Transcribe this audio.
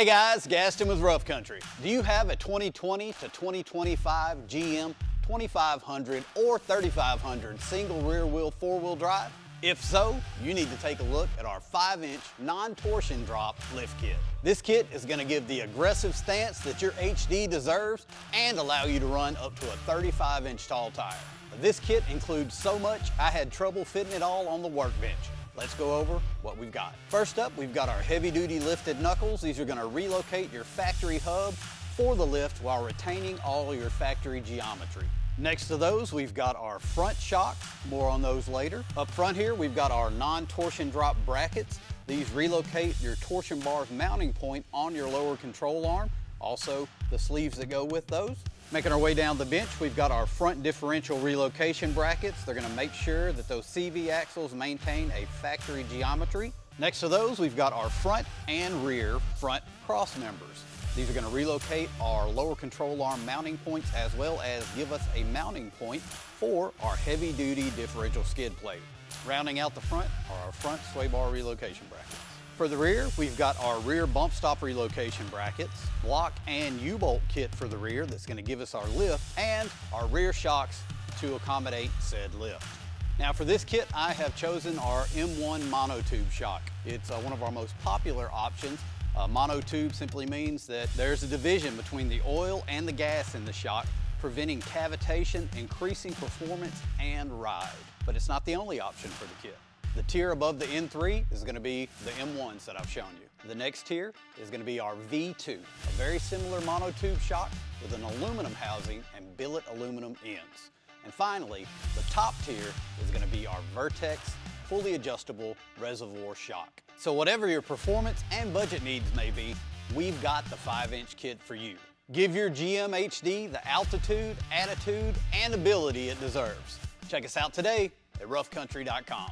Hey guys, Gaston with Rough Country. Do you have a 2020 to 2025 GM 2500 or 3500 single rear wheel four-wheel drive? If so, you need to take a look at our 5-inch non-torsion drop lift kit. This kit is going to give the aggressive stance that your HD deserves and allow you to run up to a 35-inch tall tire. This kit includes so much, I had trouble fitting it all on the workbench. Let's go over what we've got. First up, we've got our heavy-duty lifted knuckles. These are going to relocate your factory hub for the lift while retaining all your factory geometry. Next to those, we've got our front shock. More on those later. Up front here, we've got our non-torsion drop brackets. These relocate your torsion bar's mounting point on your lower control arm. Also, the sleeves that go with those. Making our way down the bench, we've got our front differential relocation brackets. They're going to make sure that those CV axles maintain a factory geometry. Next to those, we've got our front and rear front cross members. These are going to relocate our lower control arm mounting points as well as give us a mounting point for our heavy-duty differential skid plate. Rounding out the front are our front sway bar relocation brackets. For the rear, we've got our rear bump stop relocation brackets, block and U-bolt kit for the rear that's going to give us our lift, and our rear shocks to accommodate said lift. Now for this kit, I have chosen our M1 monotube shock. It's one of our most popular options. Monotube simply means that there's a division between the oil and the gas in the shock, preventing cavitation, increasing performance and ride. But it's not the only option for the kit. The tier above the N3 is going to be the M1s that I've shown you. The next tier is going to be our V2, a very similar monotube shock with an aluminum housing and billet aluminum ends. And finally, the top tier is going to be our Vertex fully adjustable reservoir shock. So whatever your performance and budget needs may be, we've got the 5-inch kit for you. Give your GM HD the altitude, attitude, and ability it deserves. Check us out today at roughcountry.com.